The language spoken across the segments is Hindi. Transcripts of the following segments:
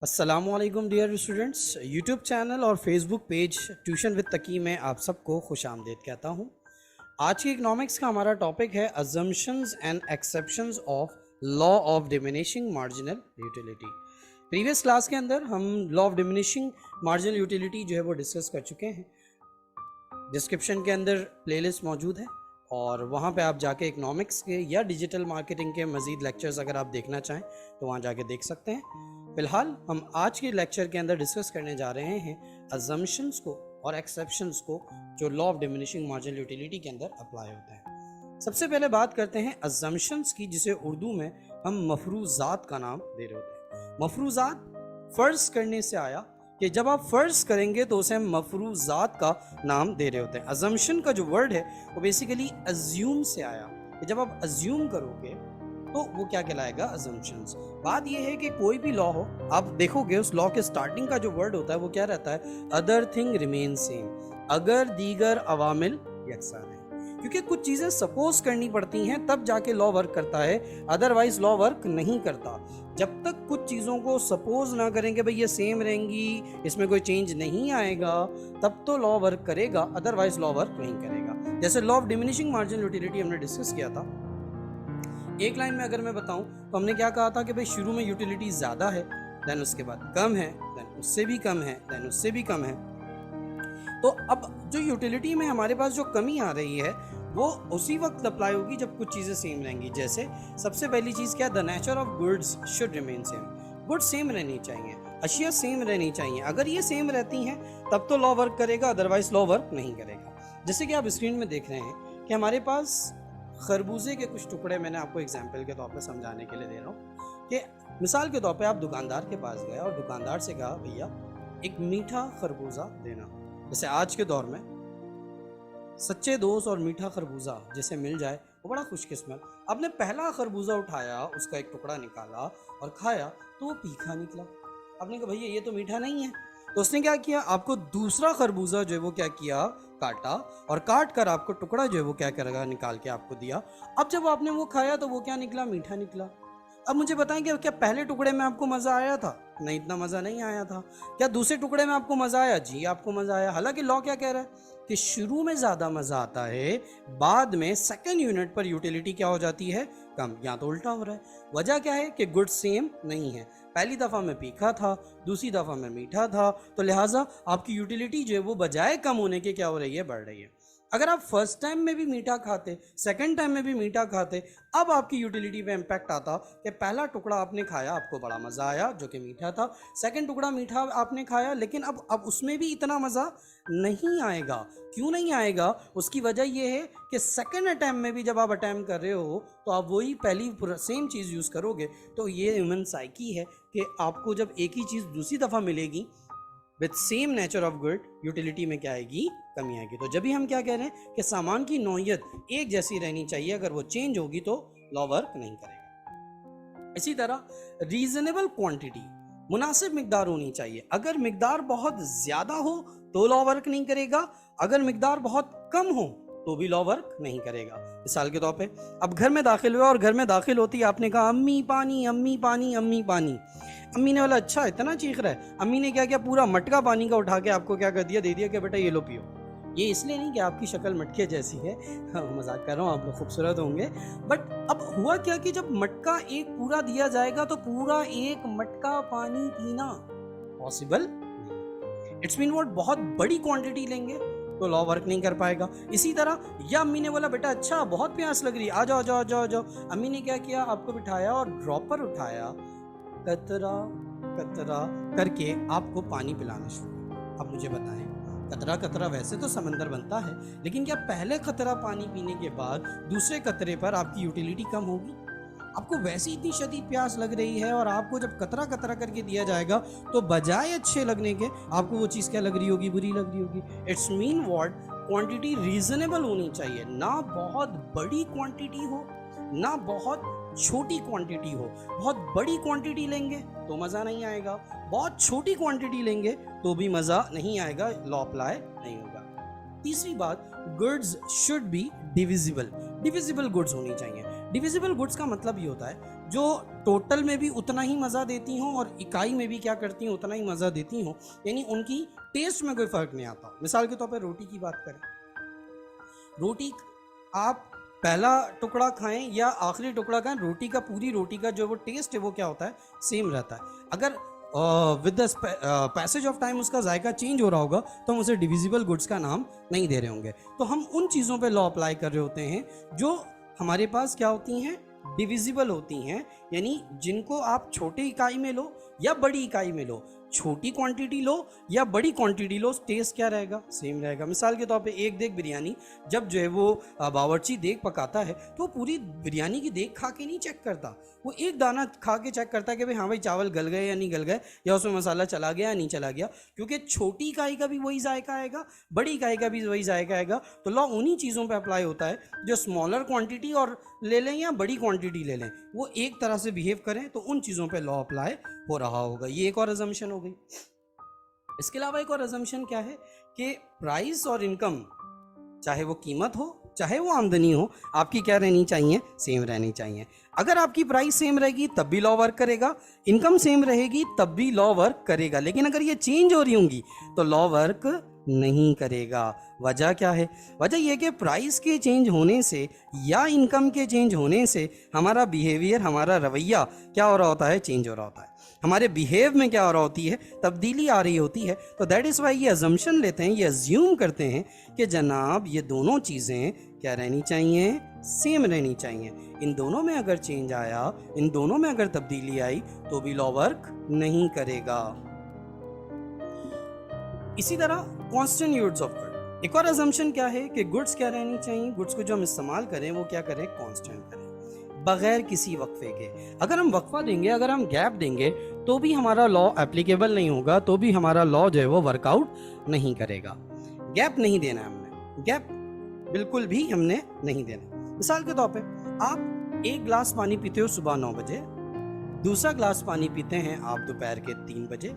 अस्सलामुअलैकुम डियर स्टूडेंट्स। यूट्यूब चैनल और फेसबुक पेज ट्यूशन विद तकी में आप सबको खुश आमदीद कहता हूँ। आज की इकनॉमिक्स का हमारा टॉपिक है assumptions and exceptions of law of diminishing marginal utility. Previous class के अंदर हम law of diminishing marginal utility जो है वो डिस्कस कर चुके हैं। डिस्क्रिप्शन के अंदर प्लेलिस्ट मौजूद है और वहाँ पे आप जाके इकनॉमिक्स के या डिजिटल मार्केटिंग के मज़ीद लेक्चर्स अगर आप देखना चाहें तो वहाँ जाके देख सकते हैं। फ़िलहाल हम आज के लेक्चर के अंदर डिस्कस करने जा रहे हैं अजम्पशंस को और एक्सेप्शंस को जो law of diminishing marginal utility के अंदर अप्लाई होते हैं। सबसे पहले बात करते हैं अजम्पशंस की, जिसे उर्दू में हम मफरूज़ात का नाम दे रहे होते हैं। मफरूज़ात फ़र्ज़ करने से आया कि जब आप फ़र्ज़ करेंगे तो उसे हम मफरूज़ात का नाम दे रहे होते हैं। अजम्पशन का जो वर्ड है वो बेसिकली अज्यूम से आया कि जब आप अज्यूम करोगे तो वो क्या कहलाएगा, अजम्पशंस। बात ये है कि कोई भी लॉ हो, आप देखोगे उस लॉ के स्टार्टिंग का जो वर्ड होता है वो क्या रहता है, अदर थिंग रिमेन सेम, अगर दीगर अवामिल यकसा है। क्योंकि कुछ चीज़ें सपोज करनी पड़ती हैं तब जाके लॉ वर्क करता है, अदरवाइज लॉ वर्क नहीं करता। जब तक कुछ चीज़ों को सपोज ना करेंगे भाई ये सेम रहेंगी, इसमें कोई चेंज नहीं आएगा, तब तो लॉ वर्क करेगा, अदरवाइज लॉ वर्क नहीं करेगा। जैसे law of diminishing marginal utility हमने डिस्कस किया था। एक लाइन में अगर मैं बताऊं तो हमने क्या कहा था कि भाई शुरू में यूटिलिटी ज़्यादा है, देन उसके बाद कम है, देन उससे भी कम है, देन उससे भी कम है। तो अब जो यूटिलिटी में हमारे पास जो कमी आ रही है वो उसी वक्त अप्लाई होगी जब कुछ चीज़ें सेम रहेंगी। जैसे सबसे पहली चीज़ क्या, the nature of goods should remain same. Goods same रहनी चाहिए, अशिया सेम रहनी चाहिए। अगर ये सेम रहती हैं तब तो लॉ वर्क करेगा, अदरवाइज लॉ वर्क नहीं करेगा। जैसे कि आप स्क्रीन में देख रहे हैं कि हमारे पास खरबूजे के कुछ टुकड़े, मैंने आपको एग्जाम्पल के तौर पे समझाने के लिए दे रहा हूँ कि मिसाल के तौर पे आप दुकानदार के पास गए और दुकानदार से कहा भैया एक मीठा खरबूजा देना। जैसे आज के दौर में सच्चे दोस्त और मीठा खरबूजा जिसे मिल जाए वो बड़ा खुशकिस्मत। आपने पहला खरबूजा उठाया, उसका एक टुकड़ा निकाला और खाया तो वो तीखा निकला। आपने कहा भैया ये तो मीठा नहीं है। तो उसने क्या किया, आपको दूसरा खरबूजा जो है वो क्या किया, काटा, और काट कर आपको टुकड़ा जो है वो क्या करेगा, निकाल के आपको दिया। अब जब आपने वो खाया तो वो क्या निकला, मीठा निकला। अब मुझे बताएं कि क्या पहले टुकड़े में आपको मज़ा आया था? नहीं, इतना मज़ा नहीं आया था। क्या दूसरे टुकड़े में आपको मज़ा आया? जी आपको मज़ा आया। हालांकि लॉ क्या कह रहा है कि शुरू में ज़्यादा मज़ा आता है, बाद में सेकेंड यूनिट पर यूटिलिटी क्या हो जाती है, कम। यहाँ तो उल्टा हो रहा है। वजह क्या है कि गुड सेम नहीं है। पहली दफ़ा में तीखा था, दूसरी दफ़ा में मीठा था, तो लिहाजा आपकी यूटिलिटी जो है वो बजाय कम होने के क्या हो रही है, बढ़ रही है। अगर आप फर्स्ट टाइम में भी मीठा खाते, सेकंड टाइम में भी मीठा खाते, अब आपकी यूटिलिटी पे इम्पैक्ट आता कि पहला टुकड़ा आपने खाया, आपको बड़ा मज़ा आया जो कि मीठा था, सेकंड टुकड़ा मीठा आपने खाया, लेकिन अब उसमें भी इतना मज़ा नहीं आएगा। क्यों नहीं आएगा? उसकी वजह यह है कि सेकंड अटैम्प्ट में भी जब आप अटैम्प्ट कर रहे हो तो आप वही पहली सेम चीज़ यूज़ करोगे। तो ये ह्यूमन साइकी है कि आपको जब एक ही चीज़ दूसरी दफ़ा मिलेगी with same nature of good, utility में क्या आएगी, कमी आएगी। तो जब भी हम क्या कह रहे हैं कि सामान की नौइयत एक जैसी रहनी चाहिए, अगर वो चेंज होगी तो लॉ वर्क नहीं करेगा। इसी तरह रीजनेबल क्वांटिटी, मुनासिब मिकदार होनी चाहिए। अगर मिकदार बहुत ज़्यादा हो तो लॉ वर्क नहीं करेगा, अगर मिकदार बहुत कम हो तो भी लॉ वर्क नहीं करेगा। मिसाल के तौर पे अब घर में दाखिल हुआ और घर में दाखिल होती है आपने कहा अम्मी पानी, अम्मी पानी, अम्मी पानी। अम्मी ने बोला अच्छा इतना चीख रहा है। अम्मी ने क्या किया, पूरा मटका पानी का उठा के आपको क्या कर दिया, दे दिया कि बेटा ये लो पियो। ये इसलिए नहीं कि आपकी शक्ल मटके जैसी है, हाँ, मजाक कर रहा हूँ, आप लोग खूबसूरत होंगे। बट अब हुआ क्या कि जब मटका एक पूरा दिया जाएगा तो पूरा एक मटका पानी पीना पॉसिबल नहीं। इट्स मीन व्हाट, बहुत बड़ी क्वांटिटी लेंगे तो लॉ वर्क नहीं कर पाएगा। इसी तरह या अम्मी ने बोला बेटा अच्छा बहुत प्यास लग रही है, आ जाओ जाओ जाओ जाओ। अम्मी ने क्या किया, आपको बिठाया और ड्रॉपर उठाया, कतरा कतरा करके आपको पानी पिलाना शुरू। अब मुझे बताएं, कतरा कतरा वैसे तो समंदर बनता है, लेकिन क्या पहले कतरा पानी पीने के बाद दूसरे कतरे पर आपकी यूटिलिटी कम होगी? आपको वैसे इतनी शदीद प्यास लग रही है और आपको जब कतरा कतरा करके दिया जाएगा तो बजाय अच्छे लगने के आपको वो चीज़ क्या लग रही होगी, बुरी लग रही होगी। It's mean what, quantity reasonable होनी चाहिए, ना बहुत बड़ी क्वांटिटी हो ना बहुत छोटी क्वांटिटी हो। बहुत बड़ी क्वांटिटी लेंगे तो मज़ा नहीं आएगा, बहुत छोटी क्वांटिटी लेंगे तो भी मज़ा नहीं आएगा, लॉ अप्लाई नहीं होगा। तीसरी बात, goods should be divisible. Divisible goods होनी चाहिए। डिविजिबल गुड्स का मतलब ये होता है जो टोटल में भी उतना ही मज़ा देती हों और इकाई में भी क्या करती हैं, उतना ही मज़ा देती हों, यानी उनकी टेस्ट में कोई फ़र्क नहीं आता। मिसाल के तौर पर रोटी की बात करें, रोटी आप पहला टुकड़ा खाएं या आखिरी टुकड़ा खाएं, रोटी का, पूरी रोटी का जो वो टेस्ट है वो क्या होता है, सेम रहता है। अगर with the passage of time उसका जायका चेंज हो रहा होगा तो हम उसे डिविजिबल गुड्स का नाम नहीं दे रहे होंगे। तो हम उन चीज़ों पे लॉ अप्लाई कर रहे होते हैं जो हमारे पास क्या होती हैं, डिविजिबल होती हैं, यानी जिनको आप छोटी इकाई में लो या बड़ी इकाई में लो, छोटी क्वांटिटी लो या बड़ी क्वांटिटी लो, टेस्ट क्या रहेगा, सेम रहेगा। मिसाल के तौर पे एक देग बिरयानी, जब जो है वो बावर्ची देग पकाता है तो वो पूरी बिरयानी की देग खा के नहीं चेक करता, वो एक दाना खा के चेक करता है कि भाई हाँ भाई चावल गल गए या नहीं गल गए, या उसमें मसाला चला गया या नहीं चला गया, क्योंकि छोटी इकाई का भी वही जायका आएगा, बड़ी इकाई का भी वही जायका आएगा। तो लॉ उन्हीं चीज़ों पर अप्लाई होता है जो स्मॉलर क्वान्टिटी और ले लें या बड़ी क्वांटिटी ले लें, वो एक तरह से बिहेव करें तो उन चीज़ों पे लॉ अप्लाई हो रहा होगा। ये एक और अजम्पशन हो गई। इसके अलावा एक और अजम्पशन क्या है कि प्राइस और इनकम, चाहे वो कीमत हो चाहे वो आमदनी हो, आपकी क्या रहनी चाहिए, सेम रहनी चाहिए। अगर आपकी प्राइस सेम रहेगी तब भी लॉ वर्क करेगा, इनकम सेम रहेगी तब भी लॉ वर्क करेगा, लेकिन अगर ये चेंज हो रही होंगी तो लॉ वर्क नहीं करेगा। वजह क्या है? वजह यह कि प्राइस के चेंज होने से या इनकम के चेंज होने से हमारा बिहेवियर, हमारा रवैया क्या हो रहा होता है, चेंज हो रहा होता है। हमारे बिहेव में क्या हो रहा होती है, तब्दीली आ रही होती है। तो दैट इज़ वाई ये अजम्पशन लेते हैं, ये अज्यूम करते हैं कि जनाब ये दोनों चीज़ें क्या रहनी चाहिए, सेम रहनी चाहिए। इन दोनों में अगर चेंज आया, इन दोनों में अगर तब्दीली आई तो भी लॉ वर्क नहीं करेगा। इसी तरह कांस्टेंट यूज़ ऑफ गुड, एक और अजम्पशन क्या है कि गुड्स क्या रहनी चाहिए, गुड्स को जो हम इस्तेमाल करें वो क्या करें, कांस्टेंट करें, बगैर किसी वक्फे के। अगर हम वक्फा देंगे, अगर हम गैप देंगे तो भी हमारा लॉ एप्लीकेबल नहीं होगा, तो भी हमारा लॉ जो है वो वर्कआउट नहीं करेगा। गैप नहीं देना है हमने, गैप बिल्कुल भी हमने नहीं देना। मिसाल के तौर पे आप एक गिलास पानी पीते हो सुबह 9 बजे, दूसरा गिलास पानी पीते हैं आप दोपहर के 3 बजे,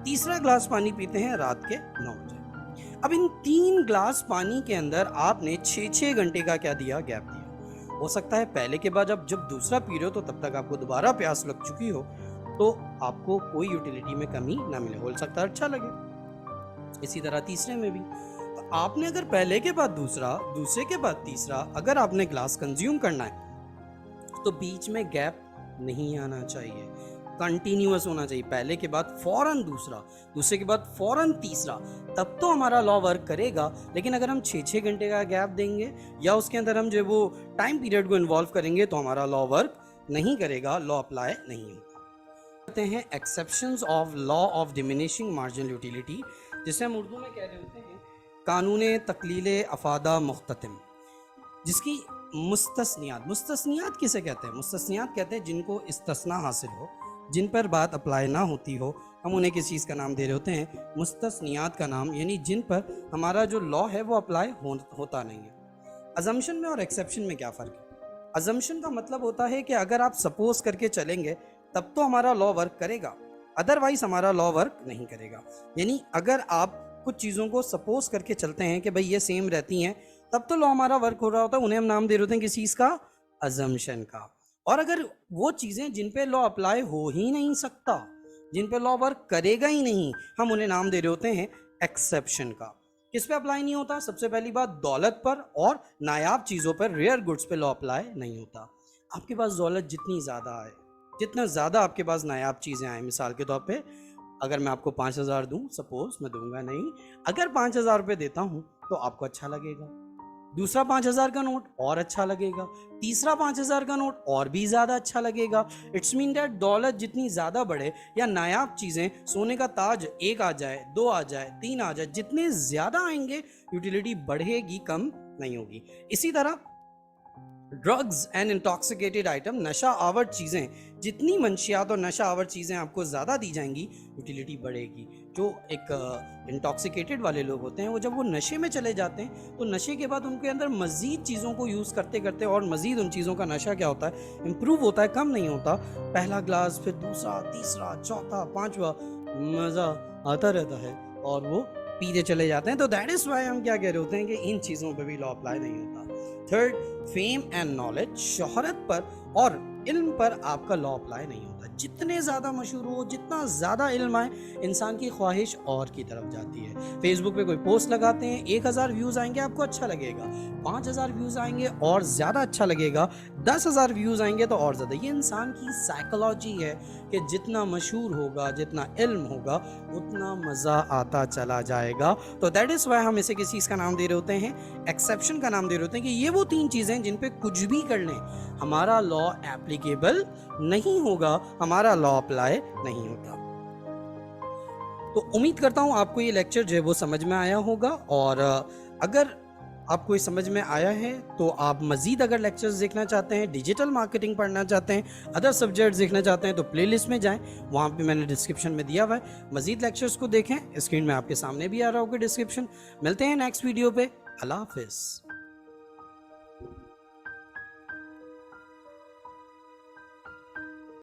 तीसरा गिलास पानी पीते हैं रात के 9 बजे। अब इन 3 गिलास पानी के अंदर आपने 6-6 घंटे का क्या दिया, गैप दिया। हो सकता है पहले के बाद जब दूसरा पी रहे हो तो तब तक आपको दोबारा प्यास लग चुकी हो, तो आपको कोई यूटिलिटी में कमी ना मिले, हो सकता है अच्छा लगे। इसी तरह तीसरे में भी तो आपने अगर पहले के बाद दूसरा, दूसरे के बाद तीसरा अगर आपने ग्लास कंज्यूम करना है तो बीच में गैप नहीं आना चाहिए, कंटिन्यूअस होना चाहिए। पहले के बाद फौरन दूसरा, दूसरे के बाद फौरन तीसरा, तब तो हमारा लॉ वर्क करेगा। लेकिन अगर हम 6-6 घंटे का गैप देंगे या उसके अंदर हम जो वो टाइम पीरियड को इन्वॉल्व करेंगे तो हमारा लॉ वर्क नहीं करेगा, लॉ अप्लाई नहीं होगा। कहते हैं exceptions of law of diminishing marginal utility, जिसे हम उर्दू में कह रहे होते हैं कानून तकलील अफादा मुख्ततिम, जिसकी मुस्तस्नियात, मुस्तस्नियात किसे कहते हैं, मुस्तस्नियात कहते हैं जिनको इस्तस्ना हासिल हो, जिन पर बात अप्लाई ना होती हो, हम उन्हें किस चीज़ का नाम दे रहे होते हैं, मुस्तस्नियात का नाम, यानी जिन पर हमारा जो लॉ है वो अप्लाई होता नहीं है। अजम्पशन में और एक्सेप्शन में क्या फ़र्क है? अजम्पशन का मतलब होता है कि अगर आप सपोज करके चलेंगे तब तो हमारा लॉ वर्क करेगा, अदरवाइज हमारा लॉ वर्क नहीं करेगा। यानी अगर आप कुछ चीज़ों को सपोज करके चलते हैं कि भाई ये सेम रहती हैं, तब तो लॉ हमारा वर्क हो रहा होता है, उन्हें हम नाम दे रहे होते हैं किस चीज़ का, अजम्पशन का। और अगर वो चीज़ें जिन पे लॉ अप्लाई हो ही नहीं सकता, जिन पे लॉ वर्क करेगा ही नहीं, हम उन्हें नाम दे रहे होते हैं एक्सेप्शन का। किस पे अप्लाई नहीं होता? सबसे पहली बात दौलत पर और नायाब चीज़ों पर, रेयर गुड्स पे लॉ अप्लाई नहीं होता। आपके पास दौलत जितनी ज़्यादा आए, जितना ज़्यादा आपके पास नायाब चीज़ें आए, मिसाल के तौर पे अगर मैं आपको 5,000 दूँ, सपोज मैं दूंगा नहीं, अगर 5,000 रुपये देता हूँ तो आपको अच्छा लगेगा, दूसरा 5,000 का नोट और अच्छा लगेगा, तीसरा 5,000 का नोट और भी ज़्यादा अच्छा लगेगा। इट्स मीन दैट दौलत जितनी ज़्यादा बढ़े या नायाब चीज़ें, सोने का ताज 1 आ जाए, 2 आ जाए, 3 आ जाए, जितने ज़्यादा आएंगे यूटिलिटी बढ़ेगी, कम नहीं होगी। इसी तरह ड्रग्स एंड इंटॉक्सिकेटेड आइटम, नशा आवर चीज़ें, जितनी मंशियात और नशा आवर चीज़ें आपको ज़्यादा दी जाएंगी, यूटिलिटी बढ़ेगी। जो एक इंटॉक्सिकेटेड वाले लोग होते हैं, वो जब वो नशे में चले जाते हैं तो नशे के बाद उनके अंदर मज़ीद चीज़ों को यूज़ करते करते और मज़ीद उन चीज़ों का नशा क्या होता है, इम्प्रूव होता है, कम नहीं होता। पहला ग्लास, फिर दूसरा, तीसरा, चौथा, पाँचवा, मज़ा आता रहता है और वो पीते चले जाते हैं। तो दैट इज़ वाई हम क्या कह रहे होते हैं कि इन चीज़ों पे भी लॉ अप्लाई नहीं होता। थर्ड, फेम एंड नॉलेज, शोहरत पर और इल्म पर आपका लॉ अप्लाई नहीं होता। जितने ज़्यादा मशहूर हो, जितना ज़्यादा इल्म आए, इंसान की ख्वाहिश और की तरफ जाती है। फेसबुक पे कोई पोस्ट लगाते हैं, 1000 व्यूज़ आएंगे आपको अच्छा लगेगा, 5000 व्यूज़ आएंगे और ज़्यादा अच्छा लगेगा, 10,000 व्यूज़ आएंगे तो और ज़्यादा। ये इंसान की साइकोलॉजी है कि जितना मशहूर होगा, जितना इल्म होगा, उतना मज़ा आता चला जाएगा। तो दैट इज़ वाई हम इसे किस चीज़ का नाम दे रहे होते हैं, एक्सेप्शन का नाम दे रहे होते हैं कि ये वो 3 चीज़ें जिन पे कुछ भी कर लें हमारा लॉ एप्लीकेबल नहीं होगा, हमारा लॉ अप्लाई नहीं होता। तो उम्मीद करता हूँ आपको ये लेक्चर जो है वो समझ में आया होगा, और अगर आपको ये समझ में आया है तो आप मज़ीद अगर लेक्चर्स देखना चाहते हैं, डिजिटल मार्केटिंग पढ़ना चाहते हैं, अदर सब्जेक्ट्स देखना चाहते हैं, तो प्लेलिस्ट में जाएं, वहाँ पे मैंने डिस्क्रिप्शन में दिया हुआ है। मज़ीद लेक्चर्स को देखें, स्क्रीन में आपके सामने भी आ रहा होगा डिस्क्रिप्शन। मिलते हैं नेक्स्ट वीडियो पे। अल्लाह हाफिज़।